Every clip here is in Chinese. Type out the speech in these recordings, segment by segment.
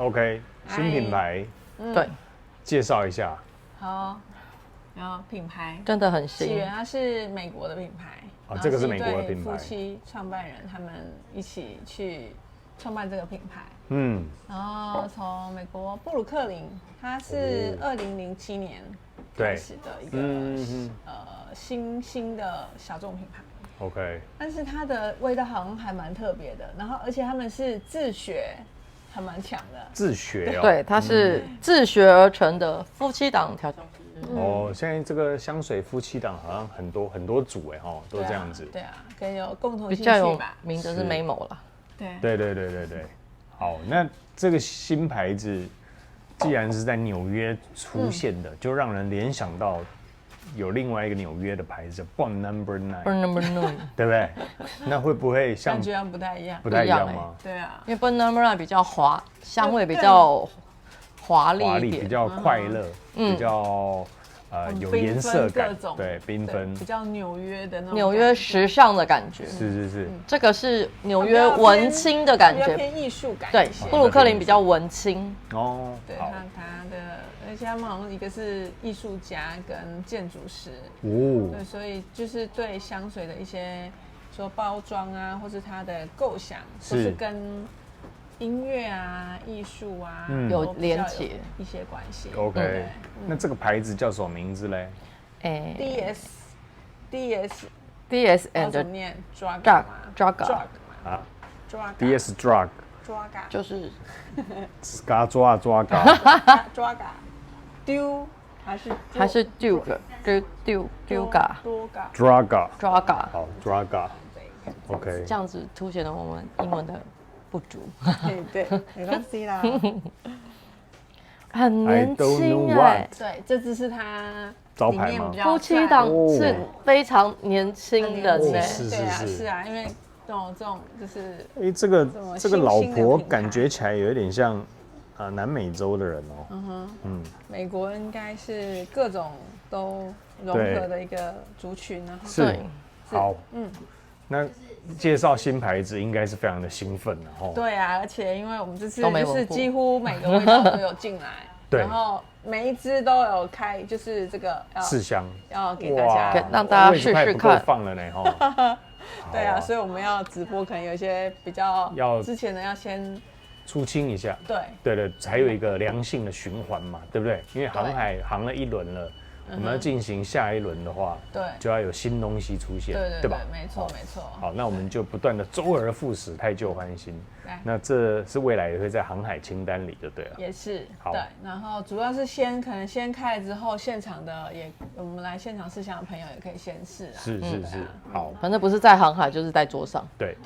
OK， 新品牌，对，介绍一下。好，然后品牌真的很新。起源它是美国的品牌，这个是美国的品牌。夫妻创办人他们一起去创办这个品牌。然后从美国布鲁克林，它是2007年开始的一个新的小众品牌。OK， 但是它的味道好像还蛮特别的，然后而且他们是自学，还蛮强的。自学哦。对，它是自学而成的夫妻档调香师。现在这个香水夫妻档好像很多组都这样子。对啊，可能有共同兴趣吧。比较有名的是美某啦。对。好，那这个新牌子既然是在纽约出现的，就让人联想到有另外一个纽约的牌子 Bond Number 9， 对不对？那会不会像感觉不太一样？不太一样吗？对啊，因为 Bond Number 9比较香味比较华丽一点，比较快乐，比较有颜色感，对，缤纷，比较纽约的那种纽约时尚的感觉。是，这个是纽约文青的感觉，偏艺术感。对，布鲁克林比较文青。哦，对，他的，而且他们好像一个是艺术家跟建筑师，对，所以就是对香水的一些说包装啊，或是它的构想，或是跟音乐啊、艺术啊有连结一些关系。OK，那这个牌子叫什么名字嘞？DS and 怎么念 ？Draga DS Drug 就是嘎抓嘎丢还是 Duga Draga 好 Draga OK， 这样子凸显了我们英文的不足。对，没关系啦。很年轻哎，对，这只是它招牌吗？夫妻档是非常年轻人呢。是啊，因为这种就是这个老婆感觉起来有点像南美洲的人哦。美国应该是各种都融合的一个族群啊。是，好，那介绍新牌子应该是非常的兴奋的哦。对啊，而且因为我们这次就是几乎每个味道都有进来，然后每一支都有开，就是这个试香，要给大家让大家试试看。放了呢哈。对啊，所以我们要直播，可能有一些比较之前的要先出清一下。对，才有一个良性的循环嘛，对不对？因为航海航了一轮了。我们要进行下一轮的话，对，就要有新东西出现，对吧？没错。好，那我们就不断的周而复始，汰旧换新。那这是未来也会在航海清单里，就对了。也是，对。然后主要是可能先开了之后，现场的我们来现场试香的朋友也可以先试啊。是，好，反正不是在航海，就是在桌上。对，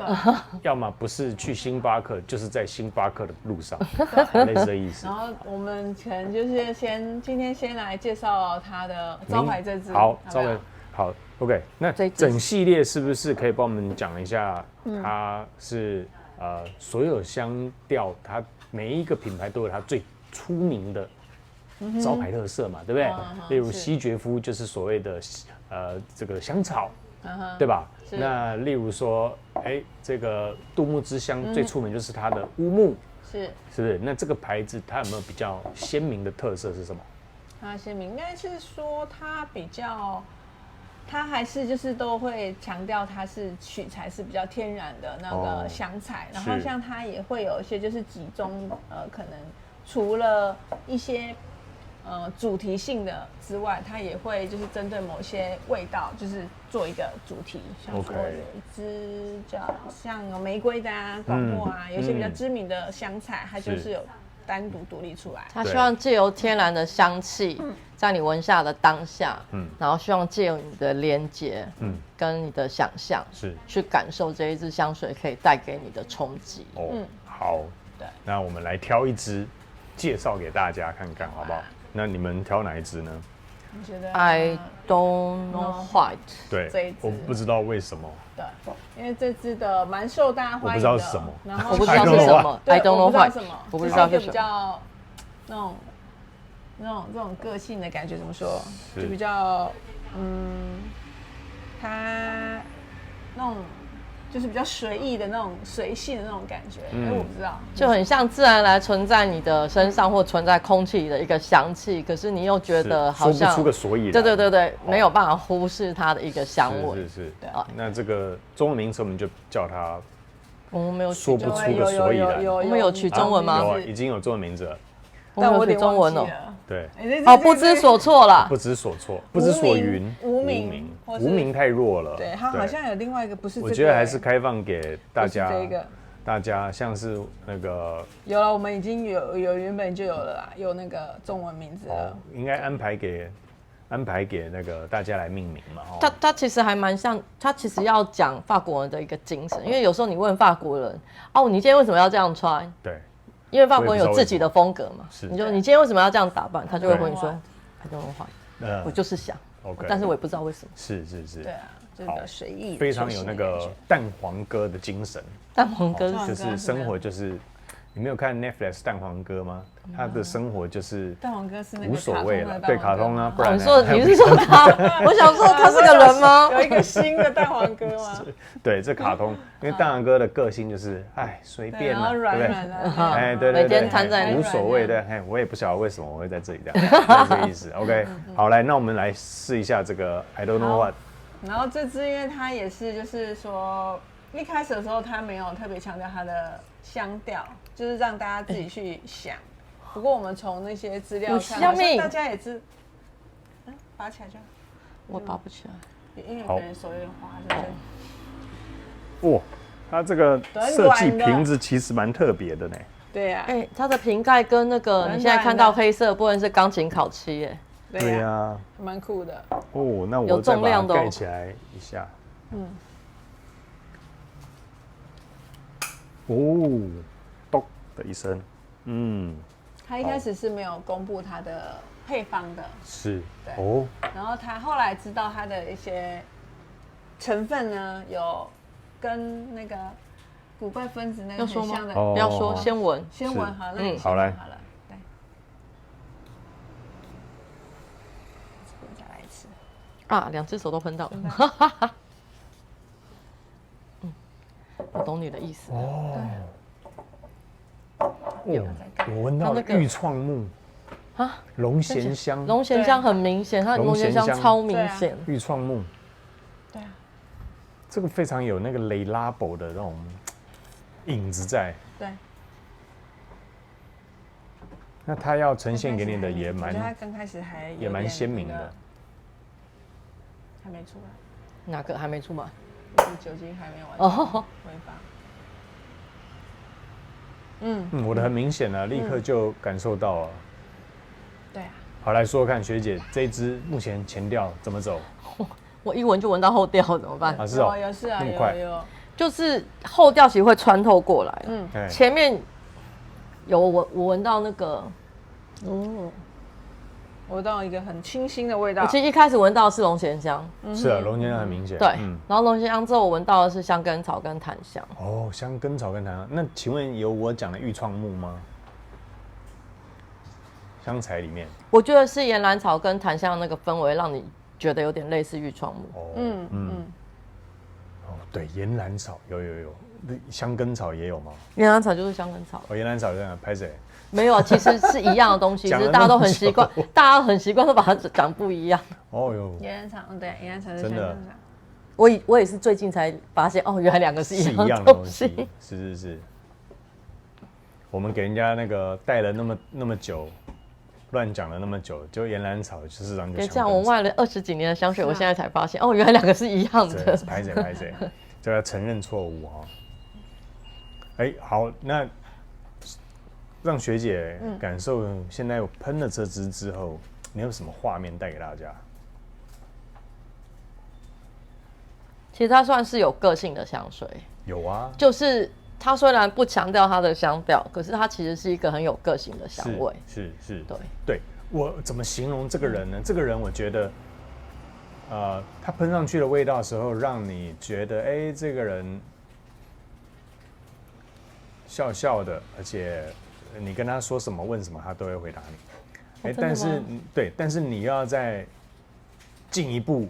要么不是去星巴克，就是在星巴克的路上，类似的意思。然后我们可能就是今天先来介绍它的招牌这支。好，招牌好 ，OK。那整系列是不是可以帮我们讲一下？它是所有香调，它每一个品牌都有它最出名的招牌特色嘛，对不对？例如西决夫就是所谓的这个香草，对吧？那例如说，这个杜牧之香最出名就是它的乌木，是不是？那这个牌子它有没有比较鲜明的特色是什么？它鲜明应该是说它还是就是都会强调它是取材是比较天然的那个香材，然后像它也会有一些就是集中可能除了一些主题性的之外，它也会就是针对某些味道就是做一个主题，像说有一支像玫瑰的广藿啊，有一些比较知名的香材，它就是有单独立出来。他希望借由天然的香气，在你闻下的当下，然后希望借由你的连结，跟你的想象，去感受这一支香水可以带给你的冲击。好，对，那我们来挑一支介绍给大家看看，好不好？那你们挑哪一支呢？你觉得 I don't know white。对，我不知道为什么。对，因为这支的蛮受大家欢迎的。我不知道是什么，然后我不知道是什么 ，I don't know white，我不知道是什么。比较这种个性的感觉怎么说？就比较它那种就是比较随意的那种随性的那种感觉，我不知道，就很像自然来存在你的身上或存在空气里的一个香气，可是你又觉得好像说不出个所以然。对，没有办法忽视它的一个香味。是。那这个中文名词我们就叫它，我们没有说不出个所以然。我们有取中文吗？有，已经有中文名字了。但我有取中文哦。对，不知所措啦，不知所措，不知所云，无名，无名太弱了。对，它好像有另外一个不是。我觉得还是开放给大家，这个大家像是那个有了，我们已经有原本就有了啦，有那个中文名字了，应该安排给那个大家来命名嘛。它其实还蛮像，它其实要讲法国人的一个精神，因为有时候你问法国人，哦，你今天为什么要这样穿？对。因为法国人有自己的风格嘛，你今天为什么要这样打扮？他就会回你说 I don't know why，我就是想，但是我也不知道为什么。是，对啊，就比较随意，非常有那个蛋黄哥的精神。蛋黄哥就是生活就是，你没有看 Netflix 蛋黄哥吗？他的生活就是蛋黄哥是那个无所谓了，对，卡通啊，不然你是说他？我想说他是个人吗？有一个新的蛋黄哥吗？对，这卡通，因为蛋黄哥的个性就是随便啊，对不对？对，每天瘫在无所谓的，我也不晓得为什么我会在这里这样，这个意思。OK， 好，来，那我们来试一下这个 I don't know what。然后这支因为它也是就是说一开始的时候它没有特别强调它的香调，就是让大家自己去想。不过我们从那些资料看，大家也知，拔起来就好。我拔不起来，因为有人手有点滑，是不是？哇，它这个设计瓶子其实蛮特别的呢。对呀，它的瓶盖跟那个你现在看到黑色的部分是钢琴烤漆耶。对呀，蛮酷的。哦，那我再把它盖起来一下。咚的一声，他一开始是没有公布他的配方的，是，对，然后他后来知道他的一些成分呢，有跟那个古怪分子那个很像的，不要说，先闻好了，好来，对，再来一次啊，2只手都喷到了，我懂你的意思我闻到玉创木啊，龙涎香，龙涎香很明显，它的龙涎香超明显，玉创木，对啊，这个非常有那个雷拉伯的那种影子在，对。那它要呈现给你的也蛮，它刚开始也蛮鲜明的，还没出来，哪个还没出来？酒精还没有完全挥发。我的很明显了，立刻就感受到了。对啊。好，来说说看，学姐，这一支目前前调怎么走？我一闻就闻到后调，怎么办？啊，是哦，是啊，有，就是后调其实会穿透过来。前面有我闻到那个，闻到一个很清新的味道。我其实一开始闻到的是龙涎香，是啊，龙涎香很明显。对，然后龙涎香之后我闻到的是香根草跟檀香。哦，香根草跟檀香，那请问有我讲的玉创木吗？香材里面，我觉得是岩兰草跟檀香那个氛围，让你觉得有点类似玉创木。对，岩兰草有，香根草也有吗？岩兰草就是香根草。岩兰草这样拍谁？没有，其实是一样的东西，只是大家都很习惯，都把它讲不一样。岩兰草，对，岩兰草是香根草。我也是最近才发现，原来2个是一样的东西。是。我们给人家那个带了那么久，乱讲了那么久，就岩兰草就是让这样，我卖了20几年的香水，我现在才发现，原来2个是一样的。拍谁，就要承认错误哈。好，那让学姐感受现在我喷了这支之后，你有什么画面带给大家？其实它算是有个性的香水。有啊，就是它虽然不强调它的香调，可是它其实是一个很有个性的香味。是，对。我怎么形容这个人呢？这个人我觉得，他喷上去的味道的时候，让你觉得，这个人笑笑的，而且你跟他说什么、问什么，他都会回答你。但是你要再进一步，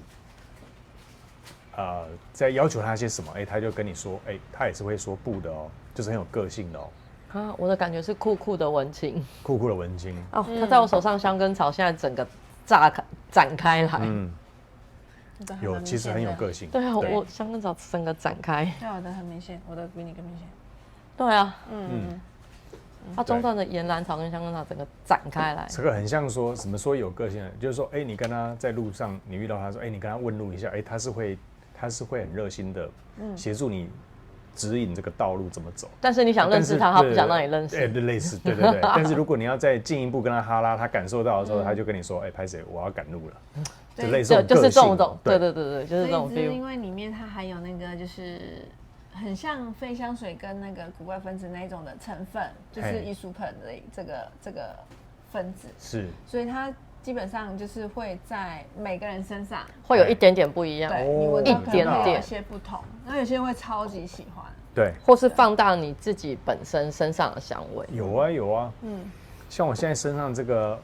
在要求他些什么，他就跟你说，他也是会说不的哦，就是很有个性的哦。啊，我的感觉是酷酷的文青，酷酷的文青哦，他在我手上香根草现在整个展开来，有其实很有个性。对啊，我香根草整个展开，对，我的很明显，我的比你更明显。对啊，它中段的岩兰草跟香根草整个展开来，这个很像说什么说有个性的，就是说，你跟他在路上，你遇到他说，你跟他问路一下，他是会很热心的协助你指引这个道路怎么走。但是你想认识他，他不想让你认识。类似，对。但是如果你要再进一步跟他哈拉，他感受到的时候，他就跟你说，拍谁，我要赶路了。就类似就是这种，对，就是这种 feel。因为里面它还有那个就是很像非香水跟那个古怪分子那一种的成分，就是艺术喷的这个分子，是，所以它基本上就是会在每个人身上会有一点点不一样，对，你闻到可能会有一些不同，那有些人会超级喜欢，对，或是放大你自己本身身上的香味。有啊，像我现在身上这个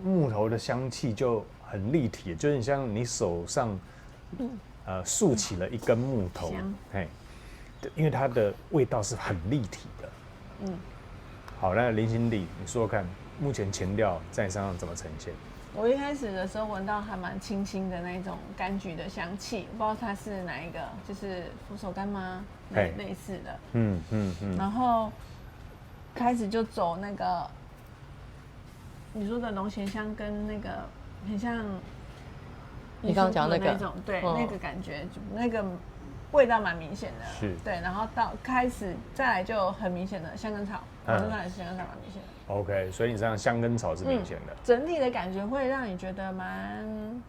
木头的香气就很立体，就是你像你手上竖起了一根木头，因为它的味道是很立体的。好，那林心娣，你说说看，目前前调在你身上怎么呈现？我一开始的时候闻到还蛮清新的那种柑橘的香气，不知道它是哪一个，就是佛手柑吗？类似的。然后开始就走那个你说的龙涎香跟那个很像你刚刚讲那个种，对，那个感觉那个味道蛮明显的，是，对，然后到开始再来就很明显的香根草，我身上也是香根草蛮明显的。OK， 所以你身上香根草是明显的，整体的感觉会让你觉得蛮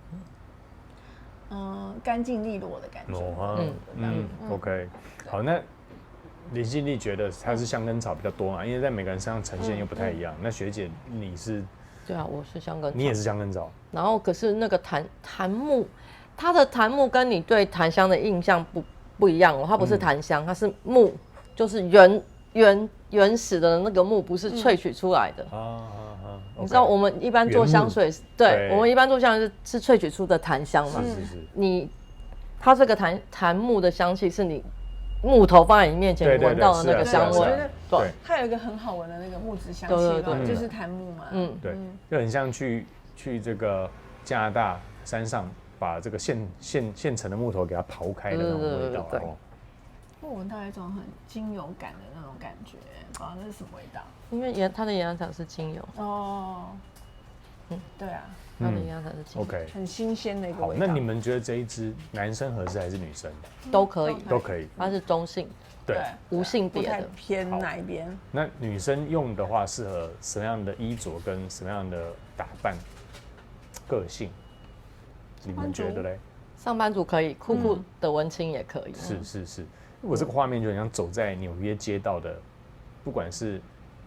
干净利落的感觉。OK， 好，那林心娣觉得它是香根草比较多嘛，因为在每个人身上呈现又不太一样。那学姐你是？对啊，我是香根草，你也是香根草。然后可是那个檀木，它的檀木跟你对檀香的印象不一样哦，它不是檀香，它是木，就是原始的那个木，不是萃取出来的。你知道我们一般做香水，对，我们一般做香水是萃取出的檀香嘛？是。它这个檀木的香气是你木头放在你面前闻到的那个香味，对，它有一个很好闻的那个木质香气，就是檀木嘛。对，就很像去这个加拿大山上把这个现成的木头给它刨开的那种味道。我闻到一种很精油感的那种感觉，不知道那是什么味道。因为它的岩兰草是精油哦，对啊，它的岩兰草是精油，OK， 很新鲜的一个味道。好，那你们觉得这一支男生合适还是女生？都可以，都可以，它是中性，对，无性别的，不太偏哪一边。那女生用的话，适合什么样的衣着跟什么样的打扮？个性，你们觉得嘞？上班族可以，酷酷的文青也可以。是，我这个画面就很像走在纽约街道的，不管是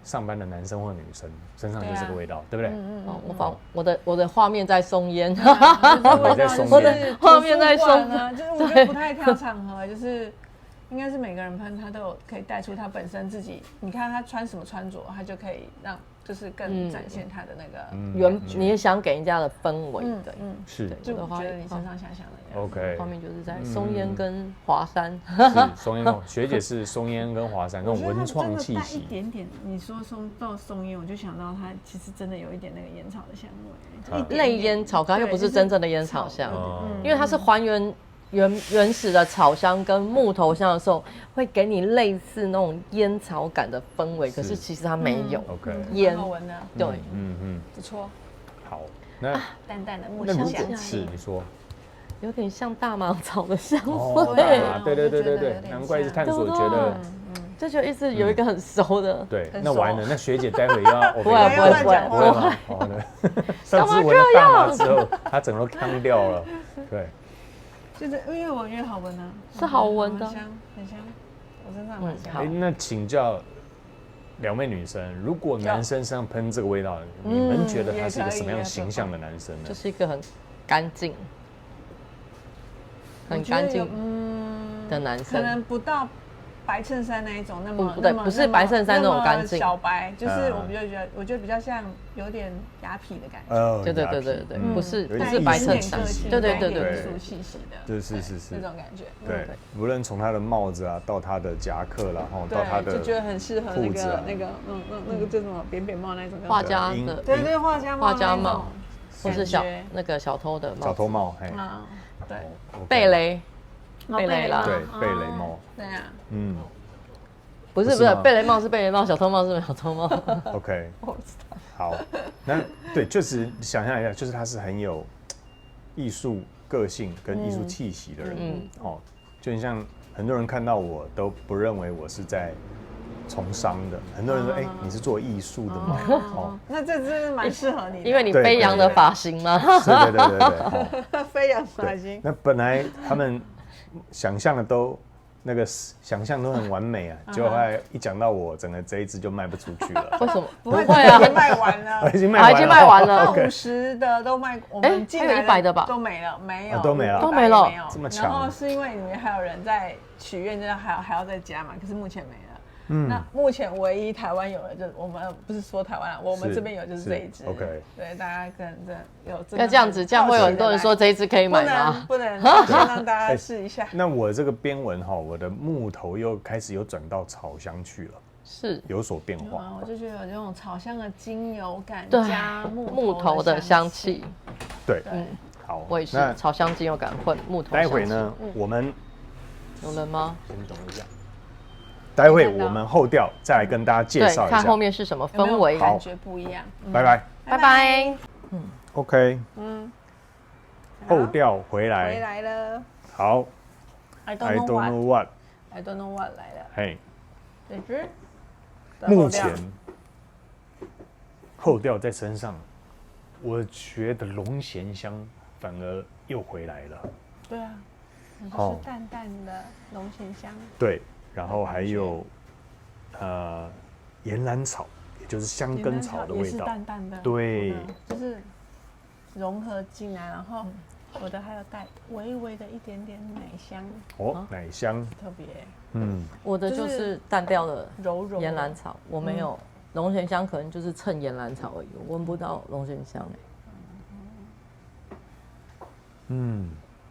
上班的男生或女生，身上就是这个味道，对不对？我的画面在松烟，我在松烟，我的画面在松呢，就是我觉得不太挑场合，就是应该是每个人喷他都有可以带出他本身自己，你看他穿什么穿着，他就可以让就是更展现他的那个你也想给人家的氛围，对，是，就我觉得你身上香香的。OK， 画面就是在松烟跟华山，是松烟学姐是松烟跟华山那种文创气息，一点点。你说松烟，我就想到它其实真的有一点那个烟草的香味，类烟草，它又不是真正的烟草香，因为它是还原始的草香跟木头香的时候，会给你类似那种烟草感的氛围，可是其实它没有。OK， 烟好闻的，对，不错。好，那淡淡的木香是你说。有点像大芒草的香味，对，难怪是探索觉得，这就一直有一个很熟的，对，那完了，那学姐待会要不会吗？好的，上次闻了大麻之后，她整个都呛掉了，对，就是越闻越好闻啊，是好闻的，很香，我身上很香。那请教两位女生，如果男生身上喷这个味道，你们觉得他是一个什么样形象的男生呢？就是一个很干净。很干净的男生，可能不到白衬衫那一种那么对，不是白衬衫那种干净，小白，就是我觉得比较像有点雅痞的感觉。对，不是白衬衫，对，艺术气息的，是那种感觉。对，无论从他的帽子啊，到他的夹克啦，到他的就觉得很适合那个叫什么扁扁帽那种画家的，对，画家帽，或是那个小偷的小偷帽，对，贝雷啦，对，贝雷帽，对啊，不是贝雷帽是贝雷帽，小偷帽是小偷帽。OK， 好，那对，就是想象一下，就是他是很有艺术个性跟艺术气息的人，就很像很多人看到我都不认为我是在从商的，很多人说，你是做艺术的吗？那这真是蛮适合你的，因为你飞扬的发型吗？对，飞扬发型。那本来他们想象的都想象都很完美啊，结果后来一讲到我，整个这一支就卖不出去了。为什么？不会啊，卖完了，已经卖完了。 50的都卖，我们进来100的吧都没了，没有，都没了，这么强。然后是因为里面还有人在许愿，就是还要再加嘛，可是目前没了。那目前唯一台湾有的，就是我们不是说台湾啦，我们这边有就是这一支。OK， 对，大家可能有这要这样子，这样会有很多人说这一支可以买吗？不能，先让大家试一下。那我这个边纹我的木头又开始有转到草香去了，是有所变化。我就觉得有这种草香的精油感，对，加木头的香气。对，好，我也是草香精油感混木头。待会呢，我们有人吗？先等一下。待会我们后调再来跟大家介绍一下，看后面是什么氛围，感觉不一样。拜拜，拜拜。OK，后调回来了。好 ，I don't know what 来了。嘿，这支目前后调在身上，我觉得龙涎香反而又回来了。对啊，就是淡淡的龙涎香。对。然后还有，岩兰草，也就是香根草的味道，也是淡淡的，对，就是融合进来，然后我的还有带微微的一点点奶香，奶香特别，我的就是淡调的柔柔岩兰草，我没有龙涎香，可能就是蹭岩兰草而已，我闻不到龙涎香。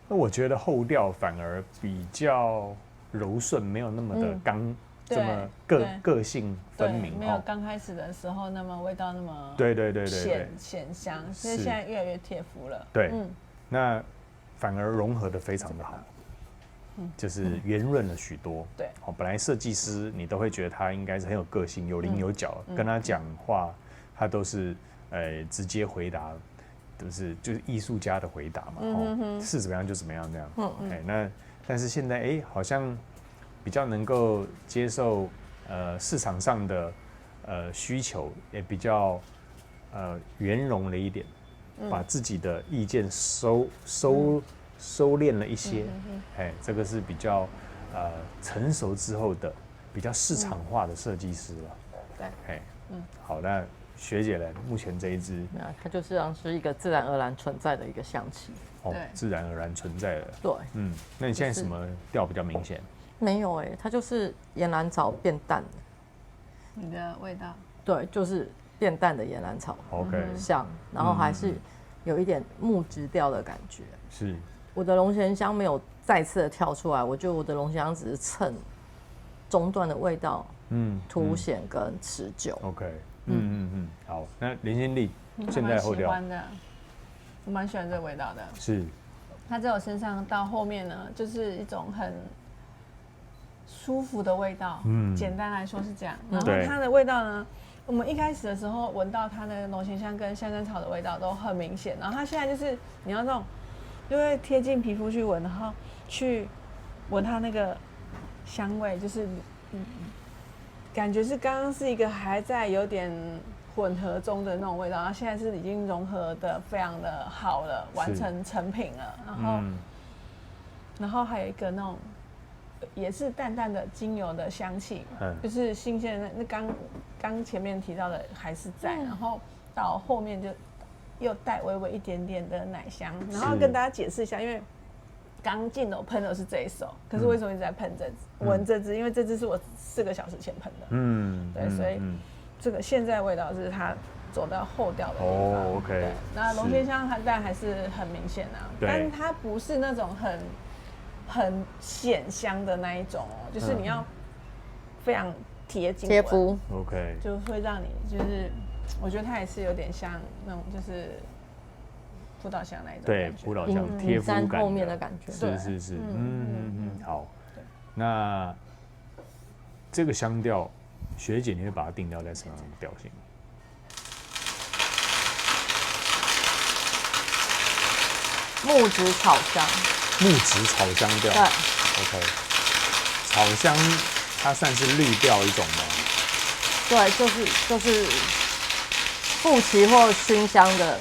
那我觉得后调反而比较柔顺，没有那么的刚，这么个性分明，没有刚开始的时候那么味道那么对显香，所以现在越来越贴肤了。对，那反而融合的非常的好，就是圆润了许多。对，本来设计师你都会觉得他应该是很有个性、有棱有角，跟他讲话他都是直接回答。就是艺术家的回答嘛，是怎么样就怎么样这样。那但是现在好像比较能够接受市场上的需求，也比较圆融了一点，把自己的意见收敛了一些。这个是比较成熟之后的比较市场化的设计师了。对，好，那学姐呢？目前这一支，它就是像是一个自然而然存在的一个香气。自然而然存在的。对，那你现在什么调比较明显？没有它就是岩兰草变淡的。你的味道？对，就是变淡的岩兰草。OK，香，然后还是有一点木质调的感觉。是。我的龙涎香没有再次的跳出来，我觉得我的龙涎香只是蹭中段的味道，凸显跟持久。OK。好，那林心丽现在后调，我蛮喜欢这个味道的。是，它在我身上到后面呢，就是一种很舒服的味道。简单来说是这样。然后它的味道呢，我们一开始的时候闻到它的龙涎香跟香根草的味道都很明显。然后它现在就是你要那种，就会贴近皮肤去闻，然后去闻它那个香味，就是感觉是刚刚是一个还在有点混合中的那种味道，然后现在是已经融合的非常的好了，完成成品了。然后还有一个那种也是淡淡的精油的香气，就是新鲜的那刚前面提到的还是在，然后到后面就又带微微一点点的奶香。然后跟大家解释一下，因为刚进楼喷的是这一手，可是为什么一直在喷这支、闻这支？因为这支是我4个小时前喷的。对，所以这个现在味道是它走到后调的地方。OK。对，那龙涎香它当然还是很明显啊，但它不是那种很显香的那一种哦，就是你要非常贴近贴肤 ，OK， 就会让你就是，我觉得它也是有点像那种就是葡萄香那一种，对，葡萄香贴肤感后面的感觉，是，好，那这个香调，学姐你会把它定调在什么样的调性？木质草香，木质草香调，对 ，OK， 草香它算是绿调一种吗？对，就是馥奇或熏香的，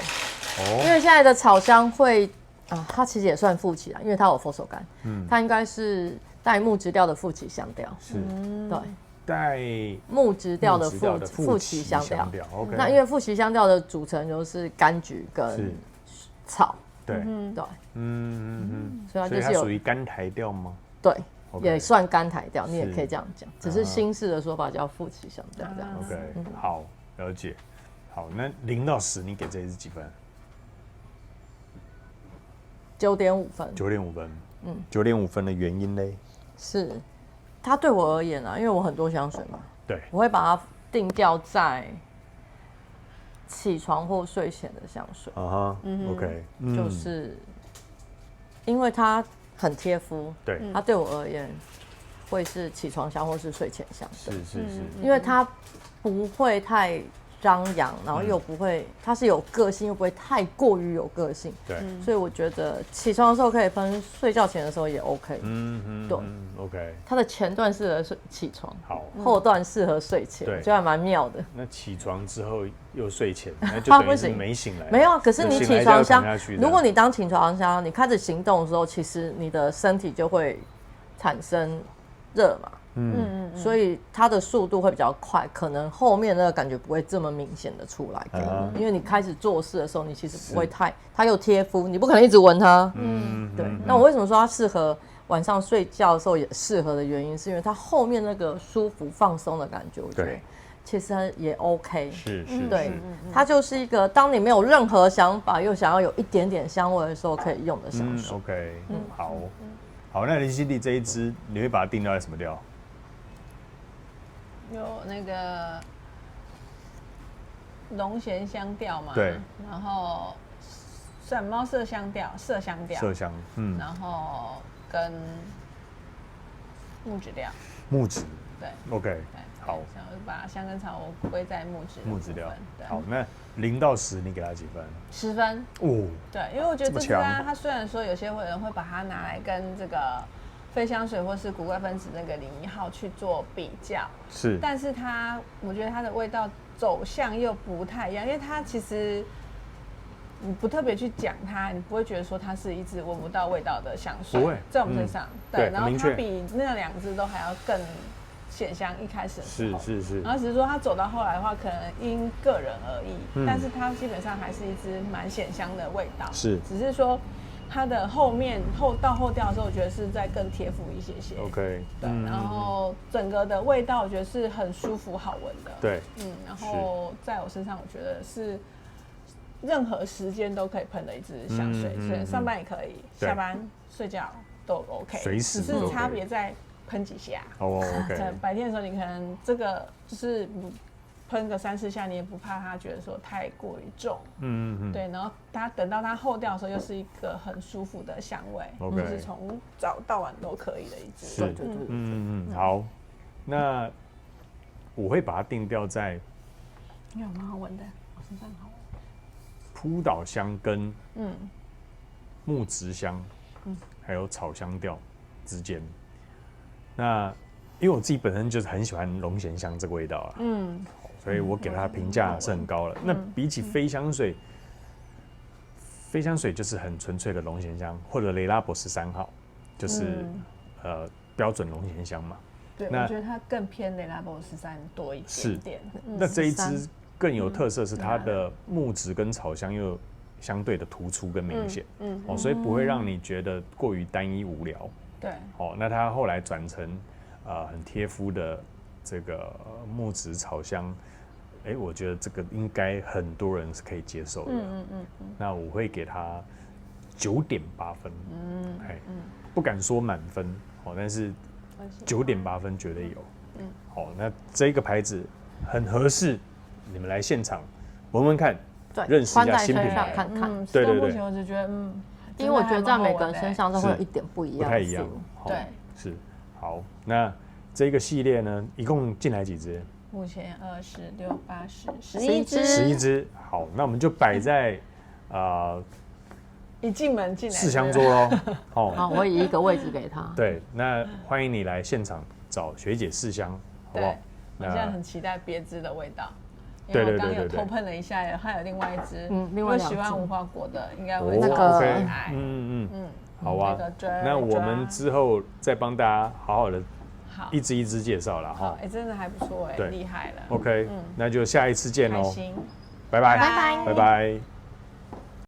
因为现在的草香会它其实也算馥奇啦，因为它有佛手柑，它应该是带木质调的馥奇香调，是，对，带木质调的馥奇香调，OK， 那因为馥奇香调的组成就是柑橘跟草。对，所以它就是属于甘台调吗？对，也算甘台调，你也可以这样讲，只是新式的说法叫馥奇香调这样。OK， 好，了解。好，那0到10，你给这一支几分？9.5分。9.5分。9.5分的原因嘞？是，它对我而言啊，因为我很多香水嘛，对，我会把它定调在起床或睡前的香水。OK， 就是因为它很贴肤，对，它对我而言会是起床香或是睡前香水。是，因为它不会太张扬，然后又不会，它是有个性，又不会太过于有个性。对，所以我觉得起床的时候可以喷，睡觉前的时候也 OK。对，OK。它的前段适合起床，好，后段适合睡前，我觉得还蛮妙的。那起床之后又睡前，那就等于是没醒来。没有啊，可是你起床香，如果你当起床香，你开始行动的时候，其实你的身体就会产生热嘛。所以它的速度会比较快，可能后面那个感觉不会这么明显的出来给你，因为你开始做事的时候，你其实不会太，它又贴肤，你不可能一直闻它。对。那我为什么说它适合晚上睡觉的时候也适合的原因，是因为它后面那个舒服放松的感觉，我觉得其实也 OK。是，对，它就是一个当你没有任何想法又想要有一点点香味的时候可以用的香水。OK， 好，那林熙娣这一支你会把它定调在什么调？有那个龙涎香调嘛，对，然后闪猫麝香调，麝香调，麝香，然后跟木质调，木质，对 ，OK， 好，我把香跟草我归在木质调。好，那0到10，你给它几分？10分哦，对，因为我觉得这支啊，它虽然说有些人会把它拿来跟这个飞香水或是古怪分子那个01号去做比较，是，但是我觉得它的味道走向又不太一样，因为它其实你不特别去讲它，你不会觉得说它是一支闻不到味道的香水，不会在我们身上，对，然后它比那2支都还要更显香，一开始的时候是，然后只是说它走到后来的话，可能因个人而异，但是它基本上还是一支蛮显香的味道，是，只是说它的后调的时候，我觉得是再更贴肤一些。OK， 对，然后整个的味道我觉得是很舒服好闻的。对，然后在我身上，我觉得是任何时间都可以喷的一支香水，所以上班也可以，下班睡觉都 OK， 随时只是差别在喷几下。OK， 白天的时候你可能这个就是喷个3-4下，你也不怕它觉得说太过于重，对，然后它等到它后调的时候，又是一个很舒服的香味，就是从早到晚都可以的一支。对，好，那我会把它定调在，因为蛮好闻的，我身上好闻。扑倒香跟木质香，还有草香调之间。那因为我自己本身就是很喜欢龙涎香这个味道啦，所以我给它评价是很高了。那比起飞香水，飞香水就是很纯粹的龙涎香，或者雷拉伯13号，就是标准龙涎香嘛。对，我觉得它更偏雷拉伯13多一点点。那这一支更有特色是它的木质跟草香又相对的突出跟明显，所以不会让你觉得过于单一无聊。对，那它后来转成很贴肤的这个木质草香，我觉得这个应该很多人是可以接受的。那我会给它9.8分，不敢说满分，但是9.8分绝对有。那这个牌子很合适，你们来现场闻闻看，认识一下新品牌，看看。对，目前我只觉得，因为我觉得在每个人身上都会有一点不一样，不太一样。对，是。好，那这个系列呢，一共进来几支？目前26、80、11支。11支。好，那我们就摆在一进门进来试香桌喽。好，我以一个位置给他。对，那欢迎你来现场找学姐试香，好不好？我现在很期待别支的味道。对，我刚刚有偷喷了一下，还有另外一支，另外2支。如果喜欢无花果的，应该会超喜爱。好啊。那我们之后再帮大家好好的一支一支介绍了哈。真的还不错厉害了。OK，那就下一次见喽。开心，拜拜，拜拜，拜拜。